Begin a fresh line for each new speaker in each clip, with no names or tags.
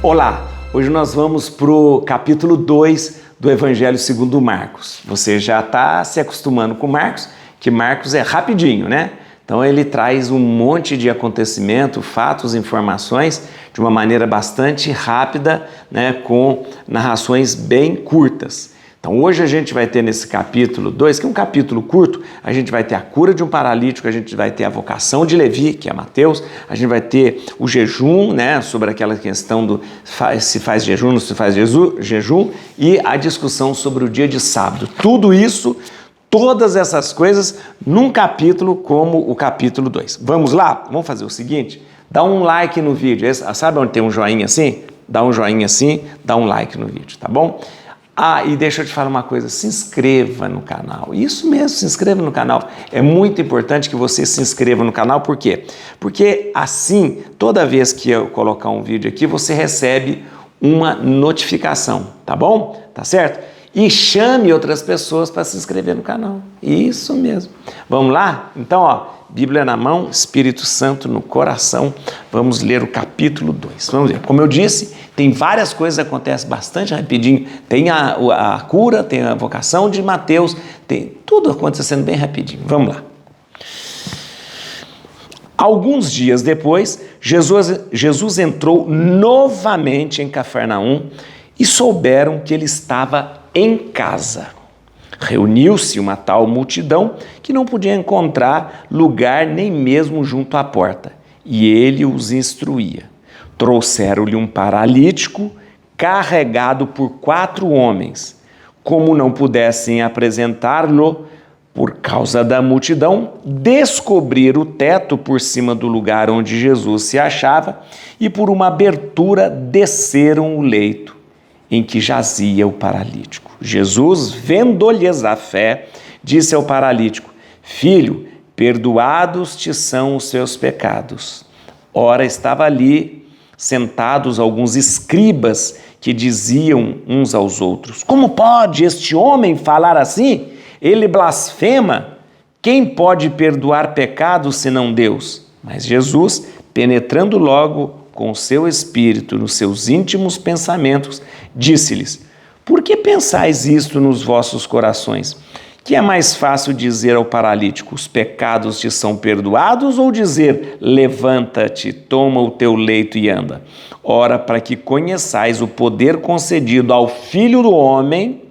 Olá, hoje nós vamos para o capítulo 2 do Evangelho segundo Marcos. Você já está se acostumando com Marcos, que Marcos é rapidinho, né? Então ele traz um monte de acontecimento, fatos, informações de uma maneira bastante rápida, né, com narrações bem curtas. Então hoje a gente vai ter nesse capítulo 2, que é um capítulo curto, a gente vai ter a cura de um paralítico, a gente vai ter a vocação de Levi, que é Mateus, a gente vai ter o jejum, né, sobre aquela questão do se faz jejum, não se faz jejum, e a discussão sobre o dia de sábado. Tudo isso, todas essas coisas num capítulo como o capítulo 2. Vamos lá? Vamos fazer o seguinte, dá um like no vídeo, sabe onde tem um joinha assim? Dá um joinha assim, dá um like no vídeo, tá bom? Ah, e deixa eu te falar uma coisa, se inscreva no canal, isso mesmo, se inscreva no canal, é muito importante que você se inscreva no canal, por quê? Porque assim, toda vez que eu colocar um vídeo aqui, você recebe uma notificação, tá bom? Tá certo? E chame outras pessoas para se inscrever no canal, isso mesmo. Vamos lá? Então, ó, Bíblia na mão, Espírito Santo no coração, vamos ler o capítulo 2. Vamos ver, como eu disse, tem várias coisas que acontecem bastante rapidinho, tem a cura, tem a vocação de Mateus, tem tudo acontecendo bem rapidinho. Vamos lá. Alguns dias depois, Jesus entrou novamente em Cafarnaum e souberam que ele estava em casa. Reuniu-se uma tal multidão que não podia encontrar lugar nem mesmo junto à porta, e ele os instruía. Trouxeram-lhe um paralítico carregado por 4 homens. Como não pudessem apresentá-lo por causa da multidão, descobriram o teto por cima do lugar onde Jesus se achava e por uma abertura desceram o leito em que jazia o paralítico. Jesus, vendo-lhes a fé, disse ao paralítico: Filho, perdoados te são os seus pecados. Ora, estava ali sentados alguns escribas que diziam uns aos outros: Como pode este homem falar assim? Ele blasfema. Quem pode perdoar pecados senão Deus? Mas Jesus, penetrando logo com o seu espírito nos seus íntimos pensamentos, disse-lhes: Por que pensais isto nos vossos corações? Que é mais fácil dizer ao paralítico: os pecados te são perdoados, ou dizer: levanta-te, toma o teu leito e anda? Ora, para que conheçais o poder concedido ao Filho do Homem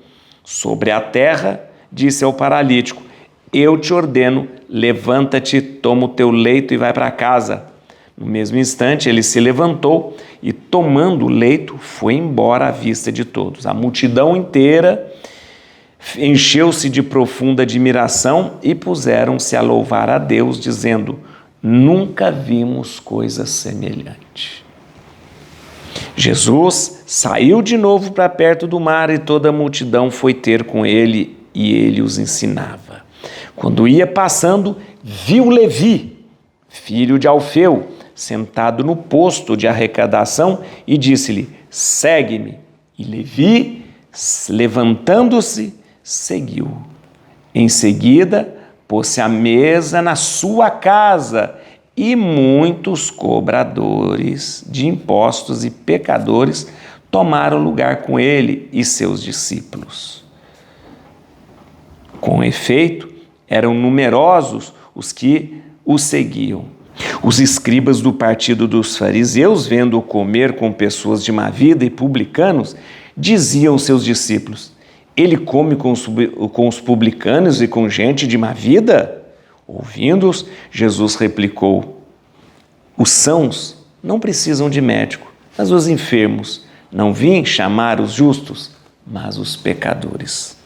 sobre a terra, disse ao paralítico: eu te ordeno, levanta-te, toma o teu leito e vai para casa. No mesmo instante, ele se levantou e, tomando o leito, foi embora à vista de todos. A multidão inteira encheu-se de profunda admiração e puseram-se a louvar a Deus, dizendo: Nunca vimos coisa semelhante. Jesus saiu de novo para perto do mar e toda a multidão foi ter com ele e ele os ensinava. Quando ia passando, viu Levi, filho de Alfeu, sentado no posto de arrecadação e disse-lhe: segue-me. E Levi, levantando-se, seguiu. Em seguida, pôs-se à mesa na sua casa e muitos cobradores de impostos e pecadores tomaram lugar com ele e seus discípulos. Com efeito, eram numerosos os que o seguiam. Os escribas do partido dos fariseus, vendo-o comer com pessoas de má vida e publicanos, diziam aos seus discípulos: ele come com os publicanos e com gente de má vida? Ouvindo-os, Jesus replicou: os sãos não precisam de médico, mas os enfermos. Não vim chamar os justos, mas os pecadores.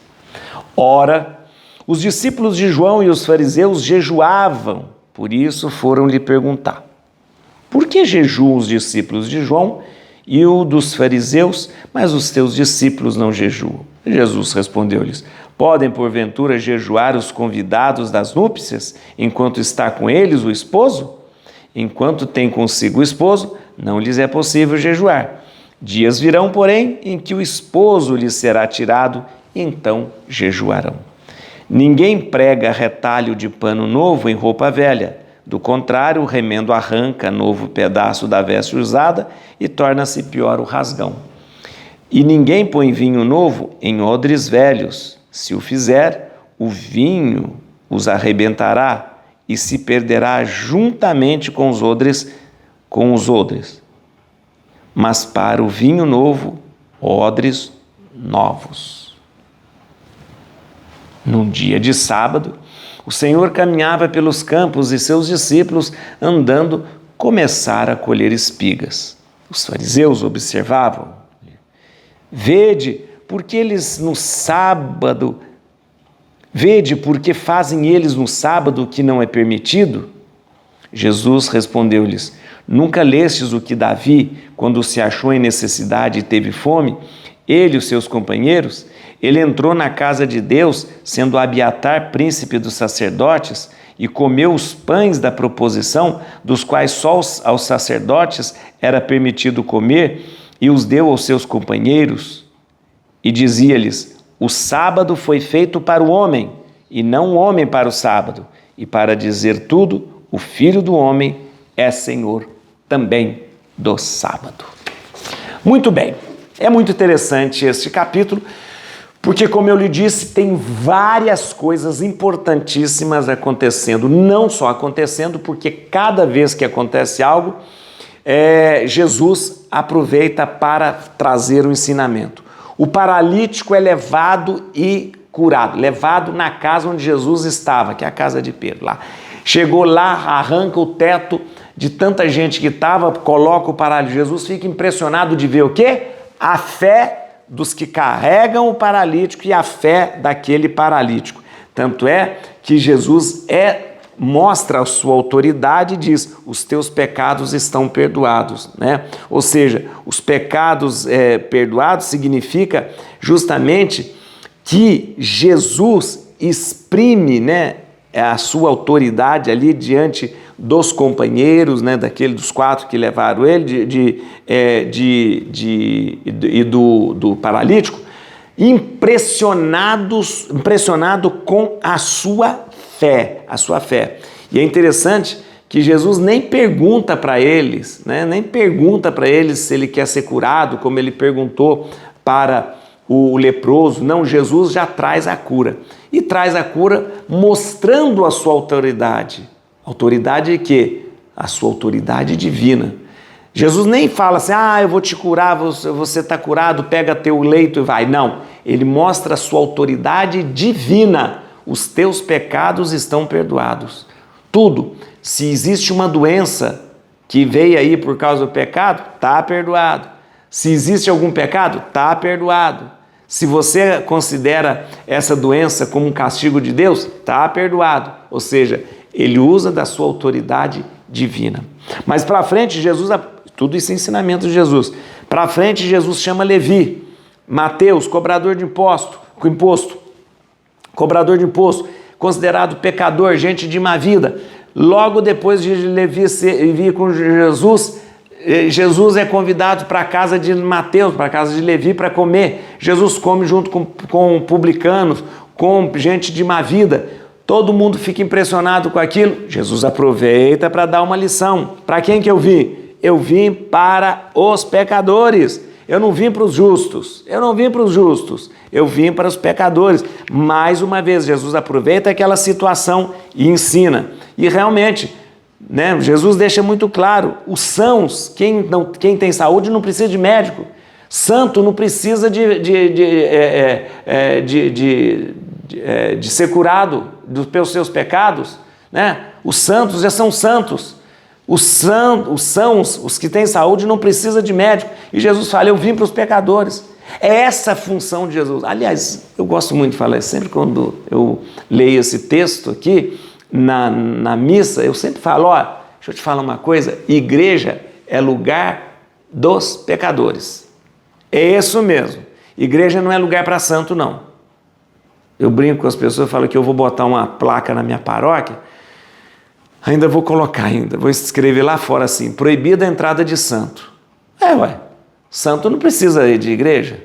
Ora, os discípulos de João e os fariseus jejuavam. Por isso foram lhe perguntar: por que jejuam os discípulos de João e o dos fariseus, mas os teus discípulos não jejuam? Jesus respondeu-lhes: podem porventura jejuar os convidados das núpcias, enquanto está com eles o esposo? Enquanto tem consigo o esposo, não lhes é possível jejuar. Dias virão, porém, em que o esposo lhes será tirado, e então jejuarão. Ninguém prega retalho de pano novo em roupa velha. Do contrário, o remendo arranca novo pedaço da veste usada e torna-se pior o rasgão. E ninguém põe vinho novo em odres velhos. Se o fizer, o vinho os arrebentará e se perderá juntamente com os odres. Mas para o vinho novo, odres novos. Num dia de sábado, o Senhor caminhava pelos campos e seus discípulos, andando, começaram a colher espigas. Os fariseus observavam. Vede, porque fazem eles no sábado o que não é permitido? Jesus respondeu-lhes: Nunca lestes o que Davi, quando se achou em necessidade e teve fome, ele e os seus companheiros? Ele entrou na casa de Deus, sendo Abiatar príncipe dos sacerdotes, e comeu os pães da proposição, dos quais só aos sacerdotes era permitido comer, e os deu aos seus companheiros. E dizia-lhes: O sábado foi feito para o homem, e não o homem para o sábado. E para dizer tudo, o Filho do Homem é Senhor também do sábado. Muito bem, é muito interessante este capítulo, porque, como eu lhe disse, tem várias coisas importantíssimas acontecendo, não só acontecendo, porque cada vez que acontece algo, Jesus aproveita para trazer o ensinamento. O paralítico é levado e curado, levado na casa onde Jesus estava, que é a casa de Pedro lá. Chegou lá, arranca o teto de tanta gente que estava, coloca o paralítico. Jesus fica impressionado de ver o quê? A fé dos que carregam o paralítico e a fé daquele paralítico. Tanto é que Jesus mostra a sua autoridade e diz: os teus pecados estão perdoados, né? Ou seja, os pecados perdoados significa justamente que Jesus exprime, né, a sua autoridade ali diante dos companheiros, né, dos 4 que levaram ele, do paralítico, impressionado com a sua fé. E é interessante que Jesus nem pergunta para eles, né, se ele quer ser curado, como ele perguntou para o leproso. Não, Jesus já traz a cura. E traz a cura mostrando a sua autoridade. Autoridade de quê? A sua autoridade divina. Jesus nem fala assim: eu vou te curar, você está curado, pega teu leito e vai. Não, ele mostra a sua autoridade divina. Os teus pecados estão perdoados. Tudo. Se existe uma doença que veio aí por causa do pecado, está perdoado. Se existe algum pecado, está perdoado. Se você considera essa doença como um castigo de Deus, está perdoado. Ou seja, ele usa da sua autoridade divina. Mas para frente, tudo isso é ensinamento de Jesus. Para frente, Jesus chama Levi, Mateus, cobrador de imposto, considerado pecador, gente de má vida. Logo depois de Levi vir com Jesus, Jesus é convidado para a casa de Mateus, para a casa de Levi para comer. Jesus come junto com publicanos, com gente de má vida. Todo mundo fica impressionado com aquilo. Jesus aproveita para dar uma lição. Para quem que eu vim? Eu vim para os pecadores. Eu não vim para os justos. Eu vim para os pecadores. Mais uma vez, Jesus aproveita aquela situação e ensina. E realmente, né, Jesus deixa muito claro: os sãos, quem tem saúde não precisa de médico. Santo não precisa de ser curado dos seus pecados, né? Os santos já são santos. Os que têm saúde não precisam de médico. E Jesus fala: eu vim para os pecadores. É essa a função de Jesus. Aliás, eu gosto muito de falar, sempre quando eu leio esse texto aqui na missa, eu sempre falo: deixa eu te falar uma coisa, igreja é lugar dos pecadores. É isso mesmo. Igreja não é lugar para santo, não. Eu brinco com as pessoas, falo que eu vou botar uma placa na minha paróquia, vou escrever lá fora assim: proibida a entrada de santo. Santo não precisa ir de igreja.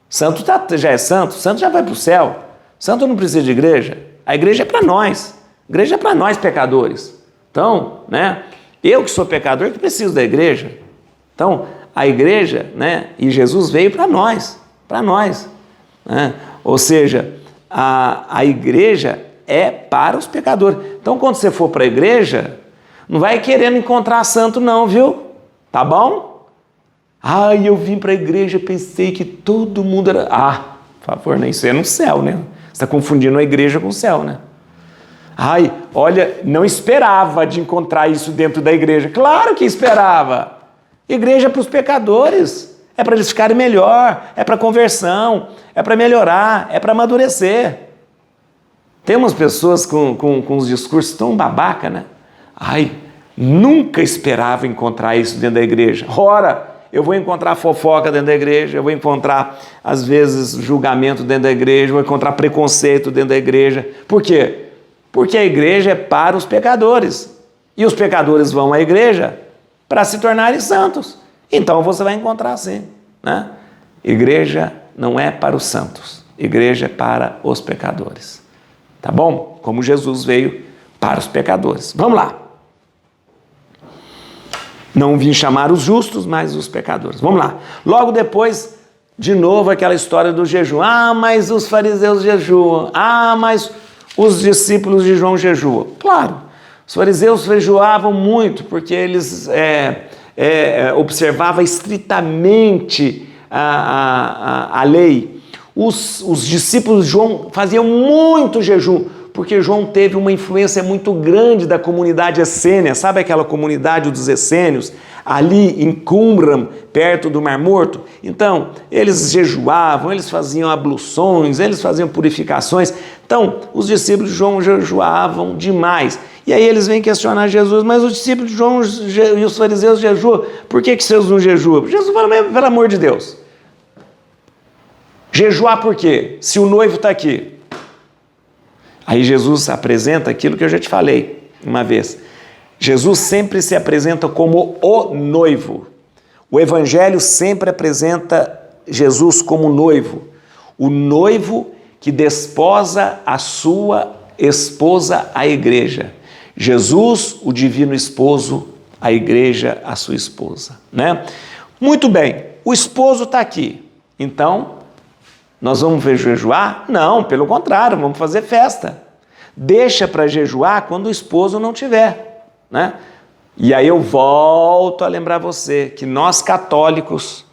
Santo já é santo já vai para o céu. Santo não precisa de igreja. A igreja é para nós. A igreja é para nós pecadores. Então, né, eu que sou pecador, que preciso da igreja. Então, a igreja, né, e Jesus veio para nós, né? Ou seja, a igreja é para os pecadores. Então, quando você for para a igreja, não vai querendo encontrar santo não, viu? Tá bom? Eu vim para a igreja, pensei que todo mundo era... por favor, né? Isso é no céu, né? Você está confundindo a igreja com o céu, né? Olha, não esperava de encontrar isso dentro da igreja. Claro que esperava. Igreja é para os pecadores. É para eles ficarem melhor. É para conversão. É para melhorar. É para amadurecer. Tem umas pessoas com uns discursos tão babaca, né? Nunca esperava encontrar isso dentro da igreja. Ora, eu vou encontrar fofoca dentro da igreja, eu vou encontrar, às vezes, julgamento dentro da igreja, vou encontrar preconceito dentro da igreja. Por quê? Porque a igreja é para os pecadores. E os pecadores vão à igreja para se tornarem santos. Então você vai encontrar assim, né? Igreja não é para os santos. Igreja é para os pecadores. Tá bom? Como Jesus veio para os pecadores. Vamos lá. Não vim chamar os justos, mas os pecadores. Vamos lá. Logo depois, de novo, aquela história do jejum. Mas os fariseus jejuam. Mas os discípulos de João jejuam. Claro, os fariseus jejuavam muito, porque eles observavam estritamente a lei. Os discípulos de João faziam muito jejum, porque João teve uma influência muito grande da comunidade essênia, sabe aquela comunidade dos essênios, ali em Qumran, perto do Mar Morto? Então, eles jejuavam, eles faziam abluções, eles faziam purificações. Então, os discípulos de João jejuavam demais. E aí eles vêm questionar Jesus, mas os discípulos de João e os fariseus jejuam, por que vocês não jejuam? Jesus fala, pelo amor de Deus, jejuar por quê? Se o noivo está aqui. Aí Jesus apresenta aquilo que eu já te falei uma vez. Jesus sempre se apresenta como o noivo. O Evangelho sempre apresenta Jesus como noivo. O noivo que desposa a sua esposa, a igreja. Jesus, o divino esposo, a igreja, a sua esposa, né? Muito bem, o esposo está aqui. Então, nós vamos jejuar? Não, pelo contrário, vamos fazer festa. Deixa para jejuar quando o esposo não tiver, né? E aí eu volto a lembrar você que nós católicos,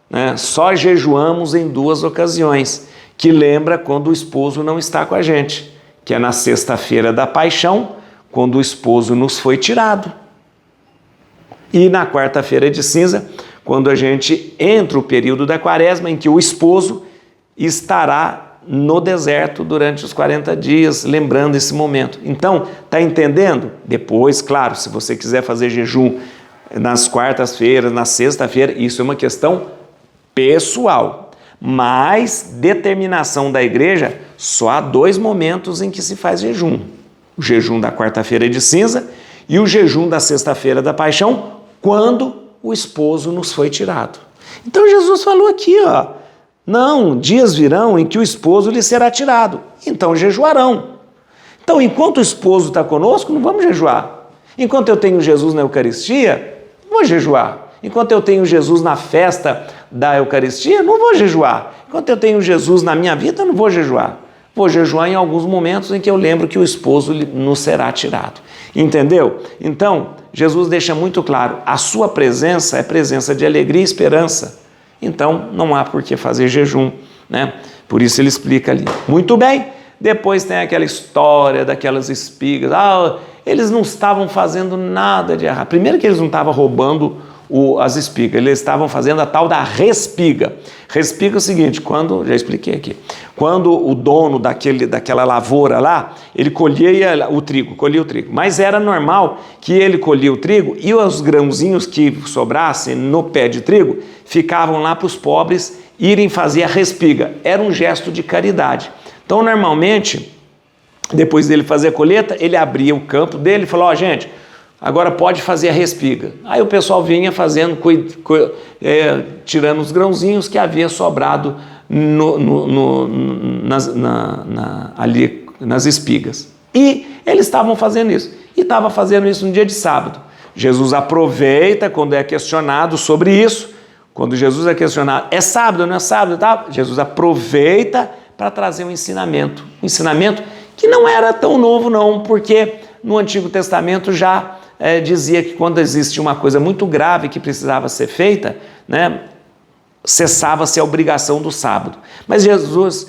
né, só jejuamos em 2 ocasiões, que lembra quando o esposo não está com a gente, que é na sexta-feira da paixão, quando o esposo nos foi tirado. E na quarta-feira de cinza, quando a gente entra o período da quaresma, em que o esposo estará no deserto durante os 40 dias, lembrando esse momento. Então, está entendendo? Depois, claro, se você quiser fazer jejum nas quartas-feiras, na sexta-feira, isso é uma questão pessoal. Mas, determinação da igreja, só há 2 momentos em que se faz jejum. O jejum da quarta-feira de cinza e o jejum da sexta-feira da paixão, quando o esposo nos foi tirado. Então, Jesus falou aqui, não, dias virão em que o esposo lhe será tirado, então jejuarão. Então, enquanto o esposo está conosco, não vamos jejuar. Enquanto eu tenho Jesus na Eucaristia, não vou jejuar. Enquanto eu tenho Jesus na festa da Eucaristia, não vou jejuar. Enquanto eu tenho Jesus na minha vida, não vou jejuar. Vou jejuar em alguns momentos em que eu lembro que o esposo nos será tirado. Entendeu? Então, Jesus deixa muito claro, a sua presença é presença de alegria e esperança. Então, não há por que fazer jejum, né? Por isso ele explica ali. Muito bem, depois tem aquela história daquelas espigas. Eles não estavam fazendo nada de errado. Primeiro que eles não estavam roubando as espigas, eles estavam fazendo a tal da respiga. Respiga é o seguinte, já expliquei aqui, quando o dono daquela lavoura lá, ele colhia o trigo, mas era normal que ele colhia o trigo e os grãozinhos que sobrassem no pé de trigo ficavam lá para os pobres irem fazer a respiga. Era um gesto de caridade. Então, normalmente, depois dele fazer a colheita, ele abria o campo dele e falou, gente, agora pode fazer a respiga. Aí o pessoal vinha fazendo, tirando os grãozinhos que havia sobrado ali nas espigas. E eles estavam fazendo isso. e estava fazendo isso no dia de sábado. Jesus aproveita quando é questionado sobre isso. Quando Jesus é questionado, é sábado, não é sábado? Tá? Jesus aproveita para trazer um ensinamento que não era tão novo não, porque no Antigo Testamento já dizia que quando existia uma coisa muito grave que precisava ser feita, né, cessava-se a obrigação do sábado. Mas Jesus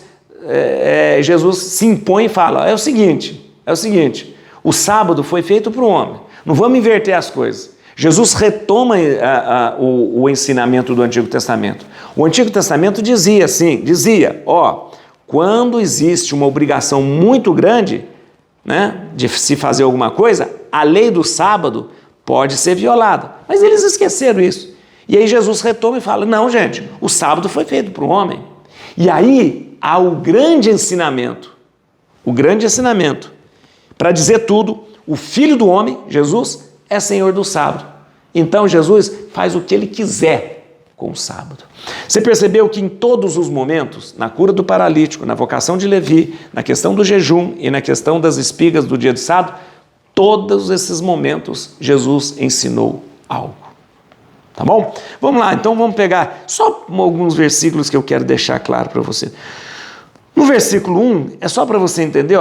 se impõe e fala, é o seguinte, o sábado foi feito para o homem, não vamos inverter as coisas. Jesus retoma o ensinamento do Antigo Testamento. O Antigo Testamento dizia, quando existe uma obrigação muito grande, né, de se fazer alguma coisa, a lei do sábado pode ser violada. Mas eles esqueceram isso. E aí Jesus retoma e fala, não, gente, o sábado foi feito para o homem. E aí há o grande ensinamento. Para dizer tudo, o Filho do Homem, Jesus, é Senhor do sábado. Então Jesus faz o que ele quiser com o sábado. Você percebeu que em todos os momentos, na cura do paralítico, na vocação de Levi, na questão do jejum e na questão das espigas do dia de sábado, todos esses momentos Jesus ensinou algo. Tá bom? Vamos lá, então vamos pegar só alguns versículos que eu quero deixar claro para você. No versículo 1, é só para você entender,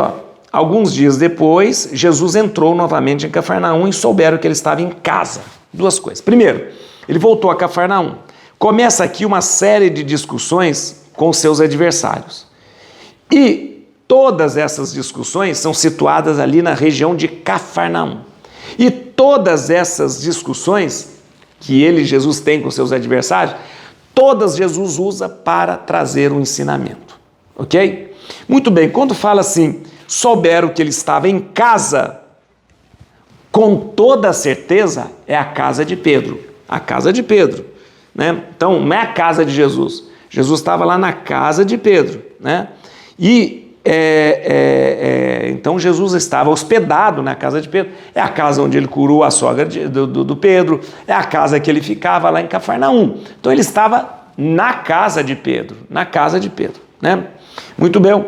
alguns dias depois, Jesus entrou novamente em Cafarnaum e souberam que ele estava em casa. Duas coisas. Primeiro, ele voltou a Cafarnaum. Começa aqui uma série de discussões com seus adversários. E todas essas discussões são situadas ali na região de Cafarnaum. E todas essas discussões que Jesus tem com seus adversários, todas Jesus usa para trazer um ensinamento. Ok? Muito bem, quando fala assim, souberam que ele estava em casa, com toda certeza é a casa de Pedro. A casa de Pedro. Né? Então, não é a casa de Jesus. Jesus estava lá na casa de Pedro. Né? E então Jesus estava hospedado na casa de Pedro. É a casa onde ele curou a sogra do Pedro. É a casa que ele ficava lá em Cafarnaum. Então ele estava na casa de Pedro. Na casa de Pedro. Né? Muito bem.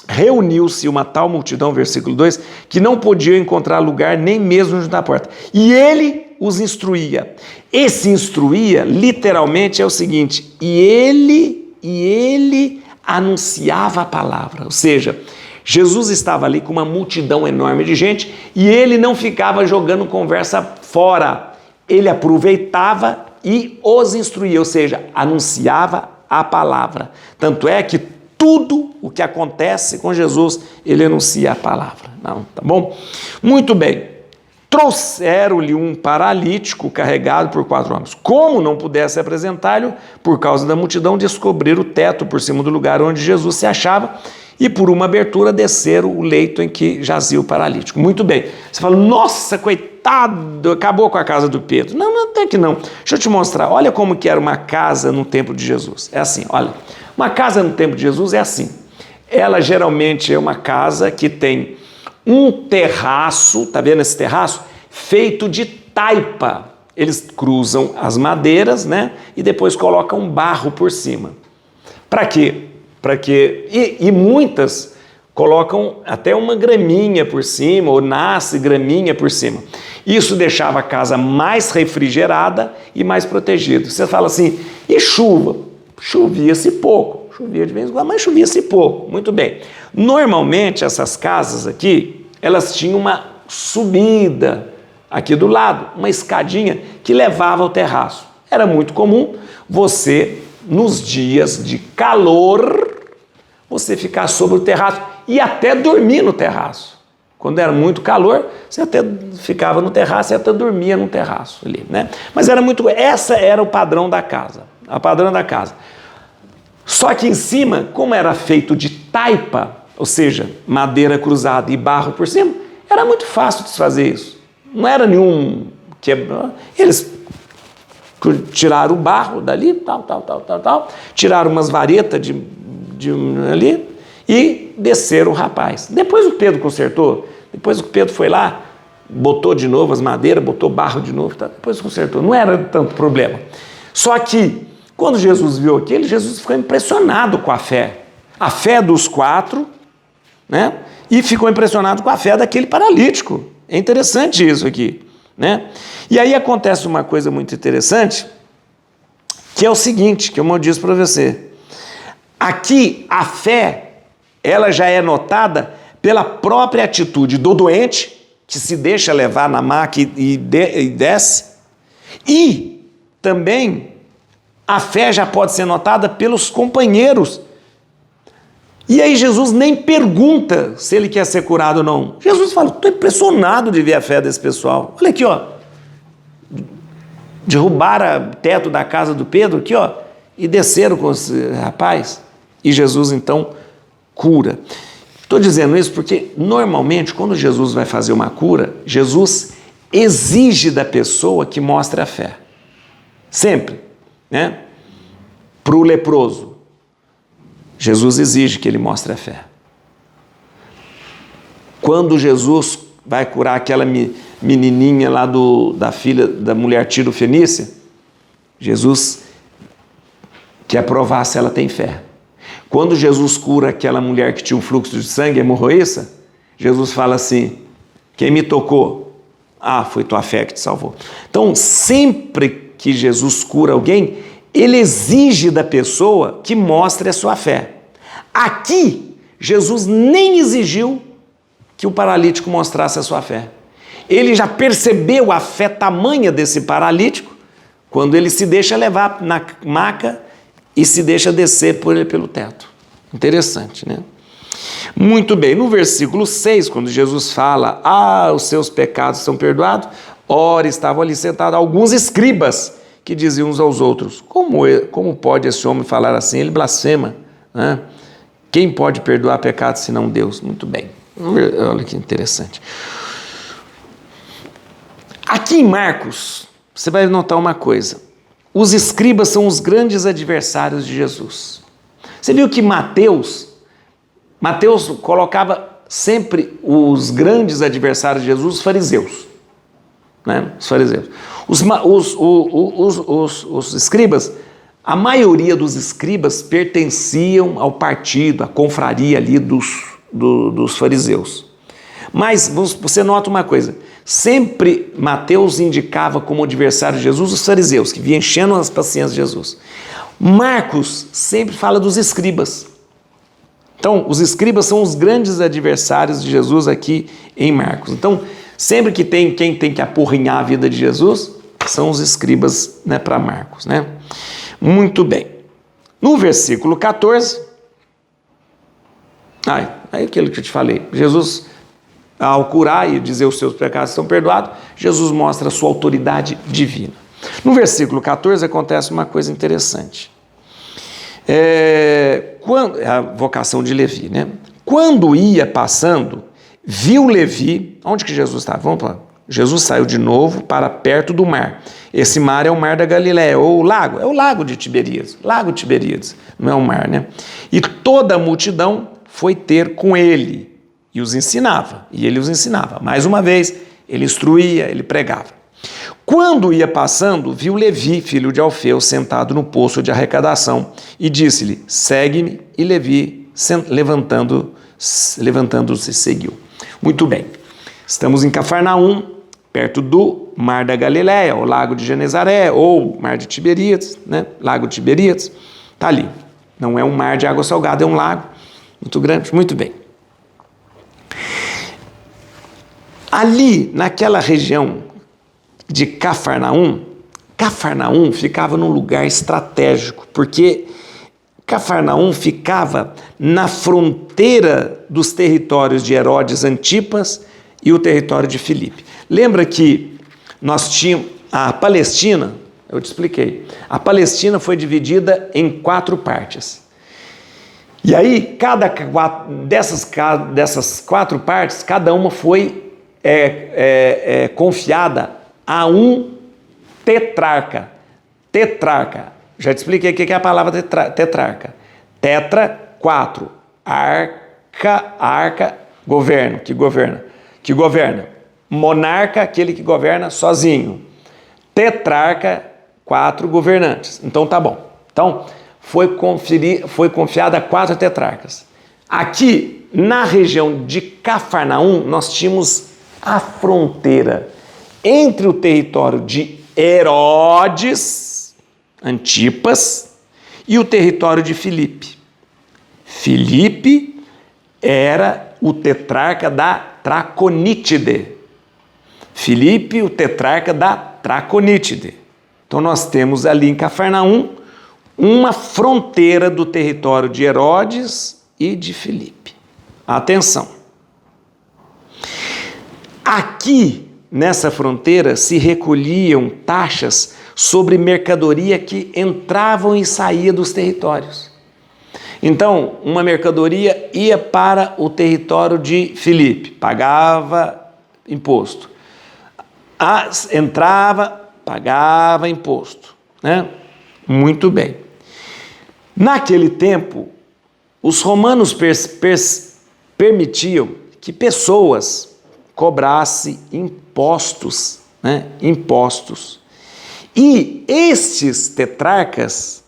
Reuniu-se uma tal multidão, versículo 2, que não podia encontrar lugar nem mesmo junto à porta. E ele os instruía. Esse instruía, literalmente, é o seguinte, e ele anunciava a palavra. Ou seja, Jesus estava ali com uma multidão enorme de gente e ele não ficava jogando conversa fora. Ele aproveitava e os instruía, ou seja, anunciava a palavra. Tanto é que tudo o que acontece com Jesus, ele anuncia a palavra. Não, tá bom? Muito bem. Trouxeram-lhe um paralítico carregado por 4 homens. Como não pudesse apresentar-lhe, por causa da multidão, descobriram o teto por cima do lugar onde Jesus se achava e por uma abertura desceram o leito em que jazia o paralítico. Muito bem. Você fala, nossa, coitado, acabou com a casa do Pedro. Não, até que não. Deixa eu te mostrar. Olha como que era uma casa no templo de Jesus. É assim, olha. Uma casa no templo de Jesus é assim. Ela geralmente é uma casa que tem um terraço, tá vendo esse terraço? Feito de taipa. Eles cruzam as madeiras, né? E depois colocam barro por cima. Para quê? E muitas colocam até uma graminha por cima, ou nasce graminha por cima. Isso deixava a casa mais refrigerada e mais protegida. Você fala assim, e chuva? Chovia-se pouco, chovia de vez em quando, mas chovia-se pouco, muito bem. Normalmente essas casas aqui, elas tinham uma subida aqui do lado, uma escadinha que levava ao terraço. Era muito comum você, nos dias de calor, você ficar sobre o terraço e até dormir no terraço. Quando era muito calor, você até ficava no terraço e até dormia no terraço ali, né? Mas essa era o padrão da casa. A padrão da casa. Só que em cima, como era feito de taipa, ou seja, madeira cruzada e barro por cima, era muito fácil desfazer isso. Não era nenhum quebra. Eles tiraram o barro dali, tal, tiraram umas varetas de ali e desceram o rapaz. Depois o Pedro consertou, depois o Pedro foi lá, botou de novo as madeiras, botou barro de novo, depois consertou. Não era tanto problema. Só que quando Jesus viu aquilo, Jesus ficou impressionado com a fé dos 4, né? E ficou impressionado com a fé daquele paralítico. É interessante isso aqui, né? E aí acontece uma coisa muito interessante, que é o seguinte, que eu disse para você. Aqui, a fé, ela já é notada pela própria atitude do doente, que se deixa levar na maca e desce, e também a fé já pode ser notada pelos companheiros. E aí Jesus nem pergunta se ele quer ser curado ou não. Jesus fala, estou impressionado de ver a fé desse pessoal. Olha aqui, ó. Derrubaram o teto da casa do Pedro, aqui, ó, e desceram com os rapazes. E Jesus, então, cura. Estou dizendo isso porque, normalmente, quando Jesus vai fazer uma cura, Jesus exige da pessoa que mostre a fé. Sempre, né? Para o leproso, Jesus exige que ele mostre a fé. Quando Jesus vai curar aquela menininha lá da filha da mulher Tiro Fenícia, Jesus quer provar se ela tem fé. Quando Jesus cura aquela mulher que tinha um fluxo de sangue, hemorroíça, Jesus fala assim, quem me tocou? Ah, foi tua fé que te salvou. Então, sempre que Jesus cura alguém, ele exige da pessoa que mostre a sua fé. Aqui, Jesus nem exigiu que o paralítico mostrasse a sua fé. Ele já percebeu a fé tamanha desse paralítico quando ele se deixa levar na maca e se deixa descer por ele pelo teto. Interessante, né? Muito bem, no versículo 6, quando Jesus fala, os seus pecados são perdoados, ora, estavam ali sentados alguns escribas que diziam uns aos outros, como pode esse homem falar assim? Ele blasfema, né? Quem pode perdoar pecados senão Deus? Muito bem, olha que interessante. Aqui em Marcos, você vai notar uma coisa, os escribas são os grandes adversários de Jesus. Você viu que Mateus colocava sempre os grandes adversários de Jesus, os fariseus, né? Os fariseus. Os escribas, a maioria dos escribas pertenciam ao partido, à confraria ali dos fariseus. Mas você nota uma coisa, sempre Mateus indicava como adversário de Jesus os fariseus, que vinham enchendo as paciências de Jesus. Marcos sempre fala dos escribas. Então, os escribas são os grandes adversários de Jesus aqui em Marcos. Então, sempre que tem quem tem que apurrinhar a vida de Jesus, são os escribas, né, para Marcos, né? Muito bem. No versículo 14, é aquilo que eu te falei, Jesus, ao curar e dizer os seus pecados estão perdoados, Jesus mostra a sua autoridade divina. No versículo 14 acontece uma coisa interessante. A vocação de Levi, né? Quando ia passando, viu Levi, onde que Jesus estava? Vamos lá. Jesus saiu de novo para perto do mar. Esse mar é o mar da Galileia, ou o lago, é o lago de Tiberíades, não é o mar, né? E toda a multidão foi ter com ele, e ele os ensinava. Mais uma vez, ele instruía, ele pregava. Quando ia passando, viu Levi, filho de Alfeu, sentado no poço de arrecadação, e disse-lhe, segue-me, e Levi, levantando-se, seguiu. Muito bem, estamos em Cafarnaum, perto do mar da Galileia, o lago de Genezaré, ou mar de Tiberíades, né? Lago de Tiberíades, está ali. Não é um mar de água salgada, é um lago muito grande. Muito bem. Ali, naquela região de Cafarnaum ficava num lugar estratégico, porque Cafarnaum ficava na fronteira dos territórios de Herodes Antipas e o território de Filipe. Lembra que nós tínhamos a Palestina, eu te expliquei, a Palestina foi dividida em 4 partes. E aí, dessas 4 partes, cada uma foi confiada a um tetrarca. Já te expliquei o que é a palavra tetrarca. Tetra, 4. Arca, governo, que governa. Monarca, aquele que governa sozinho. Tetrarca, 4 governantes. Então tá bom. Então foi confiada a 4 tetrarcas. Aqui na região de Cafarnaum nós tínhamos a fronteira entre o território de Herodes, Antipas, e o território de Filipe. Filipe era o tetrarca da Traconítide. Filipe, o tetrarca da Traconítide. Então nós temos ali em Cafarnaum uma fronteira do território de Herodes e de Filipe. Atenção! Aqui, nessa fronteira, se recolhiam taxas sobre mercadoria que entravam e saía dos territórios. Então, uma mercadoria ia para o território de Filipe, pagava imposto. Entrava, pagava imposto, né? Muito bem. Naquele tempo, os romanos permitiam que pessoas cobrassem impostos, né? Impostos. E estes tetrarcas,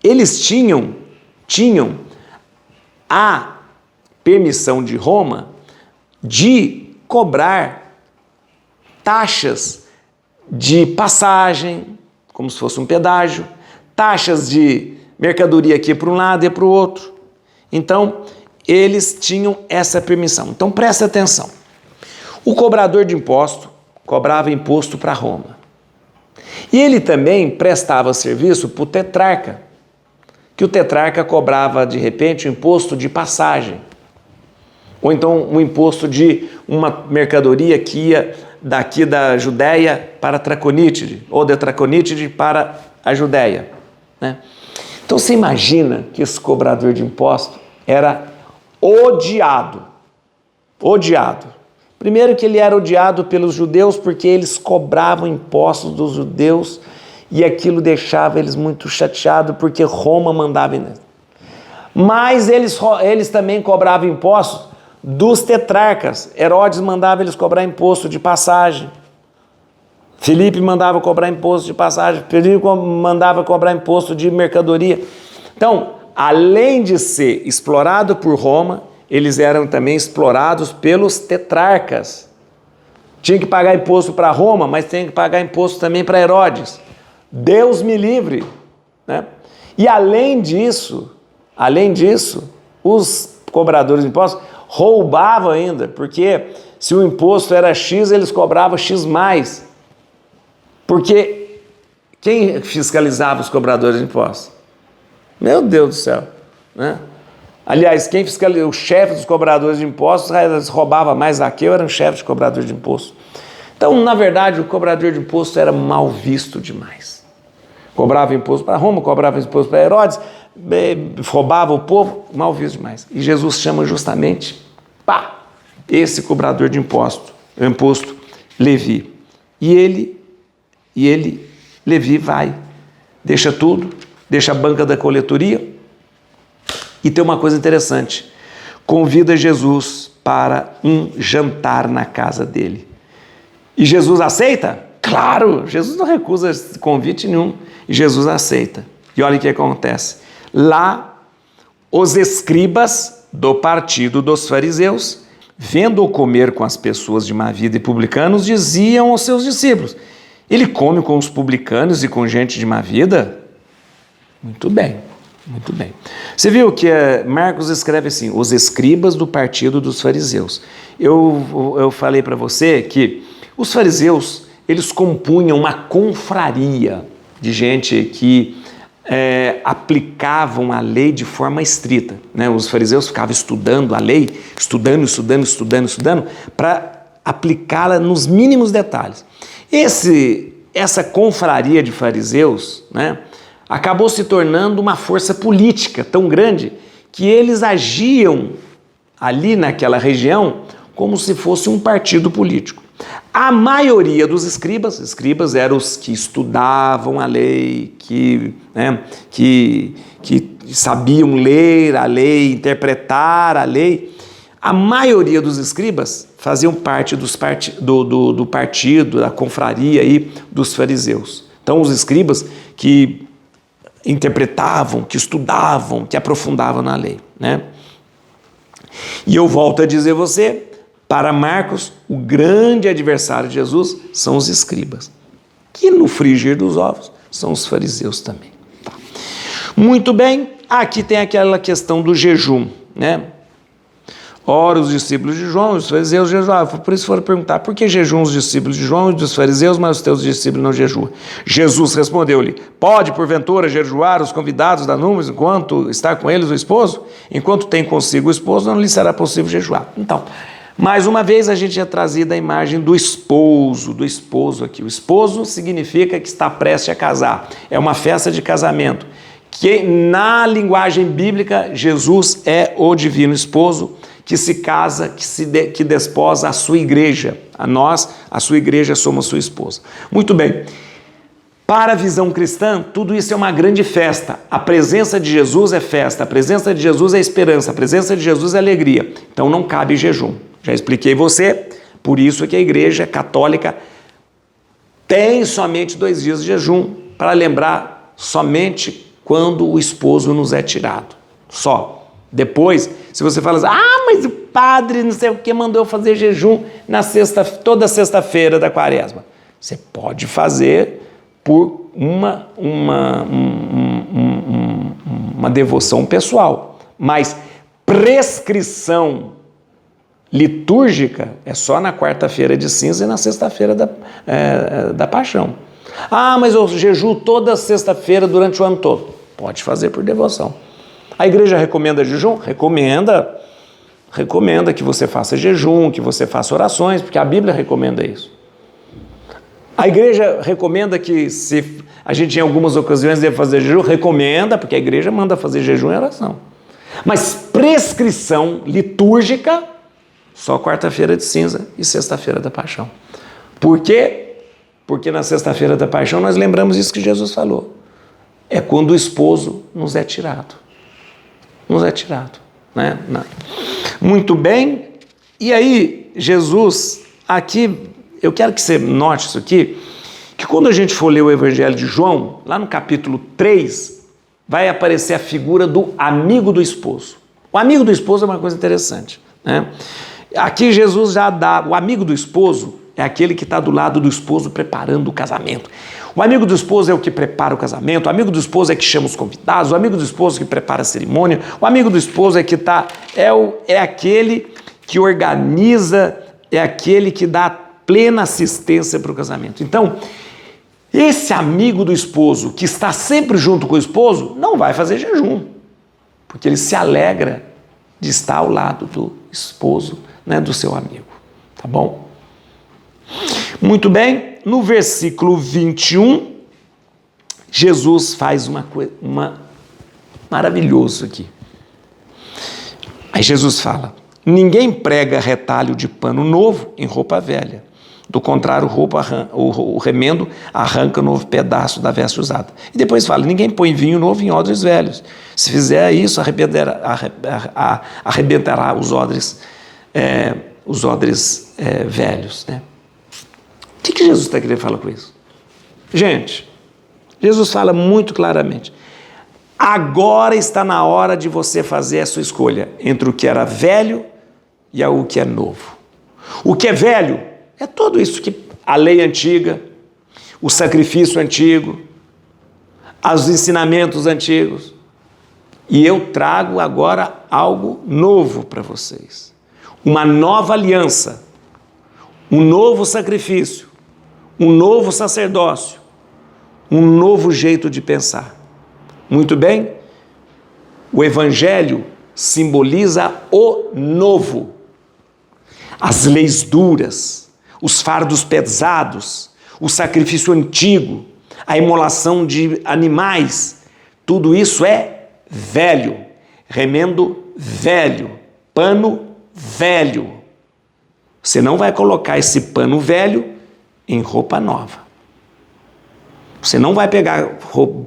eles tinham a permissão de Roma de cobrar taxas de passagem, como se fosse um pedágio, taxas de mercadoria que ia para um lado e para o outro. Então, eles tinham essa permissão. Então, presta atenção. O cobrador de imposto cobrava imposto para Roma. E ele também prestava serviço para o tetrarca, que o tetrarca cobrava, de repente, o imposto de passagem. Ou então, um imposto de uma mercadoria que ia daqui da Judéia para Traconítide, ou da Traconítide para a Judéia, né? Então, você imagina que esse cobrador de imposto era odiado. Odiado. Primeiro que ele era odiado pelos judeus porque eles cobravam impostos dos judeus e aquilo deixava eles muito chateados porque Roma mandava neles. Mas eles também cobravam impostos dos tetrarcas. Herodes mandava eles cobrar imposto de passagem. Filipe mandava cobrar imposto de passagem. Filipe mandava cobrar imposto de mercadoria. Então, além de ser explorado por Roma, eles eram também explorados pelos tetrarcas. Tinha que pagar imposto para Roma, mas tinha que pagar imposto também para Herodes. Deus me livre, né? E além disso, os cobradores de impostos roubavam ainda, porque se o imposto era X, eles cobravam X mais. Porque quem fiscalizava os cobradores de impostos? Meu Deus do céu, né? Aliás, quem fiscalizava, o chefe dos cobradores de impostos, eles roubava mais que eu, era um chefe de cobrador de imposto. Então, na verdade, o cobrador de imposto era mal visto demais. Cobrava imposto para Roma, cobrava imposto para Herodes, roubava o povo, mal visto demais. E Jesus chama justamente, esse cobrador de imposto, Levi. E ele, Levi, vai, deixa tudo, deixa a banca da coletoria e tem uma coisa interessante, convida Jesus para um jantar na casa dele. E Jesus aceita? Claro, Jesus não recusa convite nenhum. E Jesus aceita. E olha o que acontece. Lá, os escribas do partido dos fariseus, vendo-o comer com as pessoas de má vida e publicanos, diziam aos seus discípulos: ele come com os publicanos e com gente de má vida? Muito bem, muito bem. Você viu que Marcos escreve assim, os escribas do partido dos fariseus. Eu falei para você que os fariseus, eles compunham uma confraria de gente que aplicavam a lei de forma estrita, né? Os fariseus ficavam estudando a lei, estudando, para aplicá-la nos mínimos detalhes. Essa confraria de fariseus, né, acabou se tornando uma força política tão grande que eles agiam ali naquela região como se fosse um partido político. A maioria dos escribas eram os que estudavam a lei, que sabiam ler a lei, interpretar a lei. A maioria dos escribas faziam parte do partido, da confraria aí dos fariseus. Então, os escribas que interpretavam, que estudavam, que aprofundavam na lei, né? E eu volto a dizer a você, Para Marcos, o grande adversário de Jesus são os escribas, que no frigir dos ovos são os fariseus também. Tá. Muito bem, aqui tem aquela questão do jejum, né? Ora, os discípulos de João, os fariseus jejuavam. Por isso foram perguntar, por que jejuam os discípulos de João e dos fariseus, mas os teus discípulos não jejuam? Jesus respondeu-lhe, pode porventura jejuar os convidados da números enquanto está com eles o esposo? Enquanto tem consigo o esposo, não lhe será possível jejuar. Então, mais uma vez a gente é trazido a imagem do esposo aqui. O esposo significa que está prestes a casar. É uma festa de casamento. Que na linguagem bíblica, Jesus é o divino esposo que se casa, que desposa a sua igreja. A nós, a sua igreja, somos sua esposa. Muito bem. Para a visão cristã, tudo isso é uma grande festa. A presença de Jesus é festa, a presença de Jesus é esperança, a presença de Jesus é alegria. Então não cabe jejum. Já expliquei você, por isso é que a igreja católica tem somente 2 dias de jejum, para lembrar somente quando o esposo nos é tirado. Só. Depois, se você fala assim, mas o padre não sei o que mandou eu fazer jejum toda sexta-feira da quaresma. Você pode fazer por uma devoção pessoal, mas prescrição litúrgica é só na quarta-feira de cinza e na sexta-feira da paixão. Mas eu jejuo toda sexta-feira durante o ano todo. Pode fazer por devoção. A igreja recomenda jejum? Recomenda que você faça jejum, que você faça orações, porque a Bíblia recomenda isso. A igreja recomenda que se a gente em algumas ocasiões deve fazer jejum? Recomenda, porque a igreja manda fazer jejum e oração. Mas prescrição litúrgica, só quarta-feira de cinza e sexta-feira da paixão. Por quê? Porque na sexta-feira da paixão nós lembramos isso que Jesus falou. É quando o esposo nos é tirado. Nos é tirado, né? Não. Muito bem, e aí Jesus, aqui, eu quero que você note isso aqui, que quando a gente for ler o Evangelho de João, lá no capítulo 3, vai aparecer a figura do amigo do esposo. O amigo do esposo é uma coisa interessante, né? Aqui Jesus já dá, o amigo do esposo é aquele que está do lado do esposo preparando o casamento. O amigo do esposo é o que prepara o casamento, o amigo do esposo é que chama os convidados, o amigo do esposo que prepara a cerimônia, o amigo do esposo é que é aquele que organiza, é aquele que dá plena assistência para o casamento. Então, esse amigo do esposo que está sempre junto com o esposo não vai fazer jejum, porque ele se alegra de estar ao lado do esposo, né, do seu amigo, tá bom? Muito bem, no versículo 21, Jesus faz uma coisa maravilhosa aqui. Aí Jesus fala, ninguém prega retalho de pano novo em roupa velha. Do contrário, o remendo arranca um novo pedaço da veste usada. E depois fala, ninguém põe vinho novo em odres velhos. Se fizer isso, arrebentará os odres velhos, né? O que Jesus está querendo falar com isso? Gente, Jesus fala muito claramente. Agora está na hora de você fazer a sua escolha entre o que era velho e o que é novo. O que é velho é tudo isso que a lei antiga, o sacrifício antigo, os ensinamentos antigos. E eu trago agora algo novo para vocês. Uma nova aliança, um novo sacrifício, um novo sacerdócio, um novo jeito de pensar. Muito bem? O Evangelho simboliza o novo. As leis duras, os fardos pesados, o sacrifício antigo, a imolação de animais, tudo isso é velho, remendo velho, pano velho. Você não vai colocar esse pano velho em roupa nova. Você não vai pegar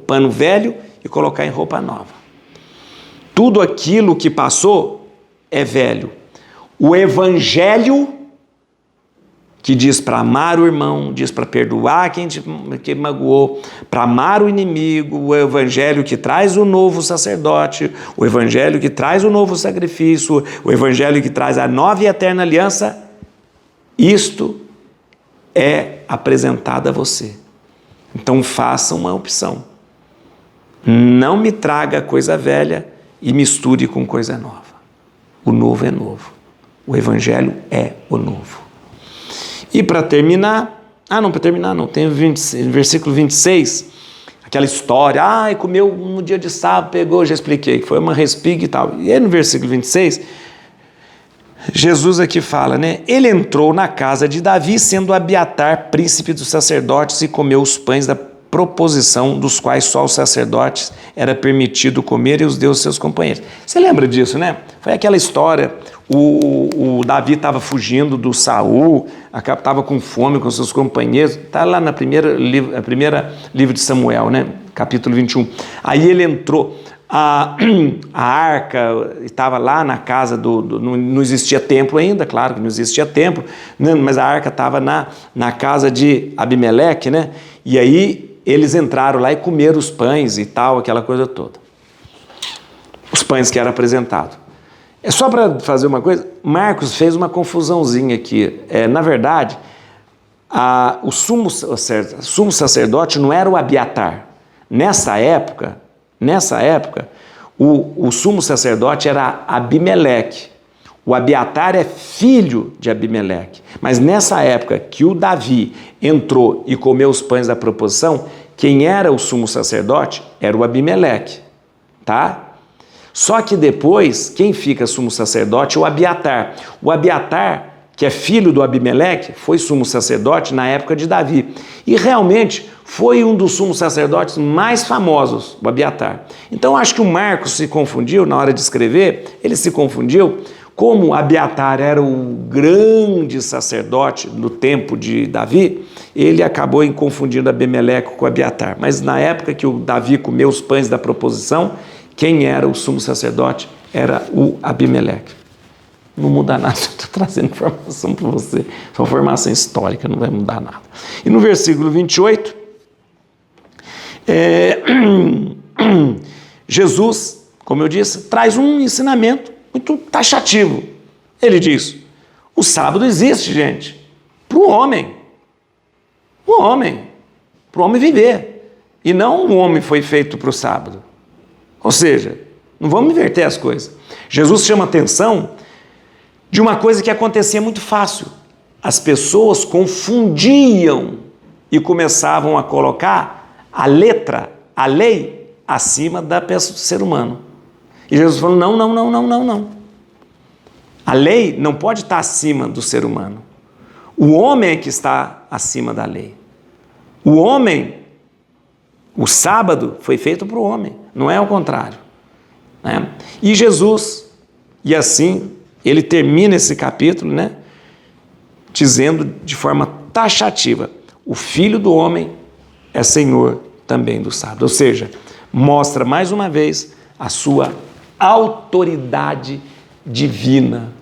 pano velho e colocar em roupa nova. Tudo aquilo que passou é velho. O Evangelho, que diz para amar o irmão, diz para perdoar quem te magoou, para amar o inimigo, o Evangelho que traz o novo sacerdote, o Evangelho que traz o novo sacrifício, o Evangelho que traz a nova e eterna aliança, Isto é apresentado a você. Então faça uma opção. Não me traga coisa velha e misture com coisa nova. O novo é novo. O Evangelho é o novo. E para terminar, tem o versículo 26, aquela história, comeu no dia de sábado, pegou, já expliquei, que foi uma respiga e tal. E aí no versículo 26, Jesus aqui fala, né? Ele entrou na casa de Davi, sendo Abiatar, príncipe dos sacerdotes, e comeu os pães da proposição, dos quais só os sacerdotes era permitido comer e os deu aos seus companheiros. Você lembra disso, né? Foi aquela história, o Davi estava fugindo do Saul, estava com fome com seus companheiros, está lá na primeira livro de Samuel, né? Capítulo 21. Aí ele entrou, a arca estava lá na casa não existia templo ainda, claro que não existia templo, né? Mas a arca estava na casa de Abimeleque, né? E aí eles entraram lá e comeram os pães e tal, aquela coisa toda. Os pães que eram apresentados. É só para fazer uma coisa, Marcos fez uma confusãozinha aqui. Na verdade, o sumo sacerdote não era o Abiatar. Nessa época, o sumo sacerdote era Abimeleque. O Abiatar é filho de Abimeleque. Mas nessa época que o Davi entrou e comeu os pães da proposição, quem era o sumo sacerdote era o Abimeleque, tá? Só que depois, quem fica sumo sacerdote é o Abiatar. O Abiatar, que é filho do Abimeleque, foi sumo sacerdote na época de Davi. E realmente foi um dos sumos sacerdotes mais famosos, o Abiatar. Então acho que o Marcos se confundiu na hora de escrever, ele se confundiu. Como Abiatar era o grande sacerdote no tempo de Davi, ele acabou confundindo Abimeleque com Abiatar. Mas na época que o Davi comeu os pães da proposição, quem era o sumo sacerdote era o Abimeleque. Não muda nada, estou trazendo informação para você, só formação histórica, não vai mudar nada. E no versículo 28, Jesus, como eu disse, traz um ensinamento muito taxativo. Ele diz, o sábado existe, gente, para o homem. Para o homem viver. E não o homem foi feito para o sábado. Ou seja, não vamos inverter as coisas. Jesus chama atenção de uma coisa que acontecia muito fácil. As pessoas confundiam e começavam a colocar a lei, acima da pessoa, do ser humano. E Jesus falou, não. A lei não pode estar acima do ser humano. O homem é que está acima da lei. O sábado foi feito para o homem, não é o contrário, né? E Jesus, e assim, ele termina esse capítulo, né, dizendo de forma taxativa, o Filho do Homem é Senhor também do sábado. Ou seja, mostra mais uma vez a sua autoridade divina.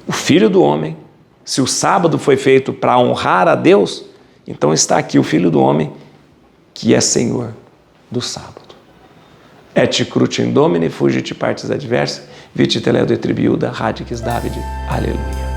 O Filho do Homem, se o sábado foi feito para honrar a Deus, então está aqui o Filho do Homem, que é Senhor do sábado. Et crutim Domini, fugit partes adversae, vite teledo et tribiuda, radix Davide. Aleluia.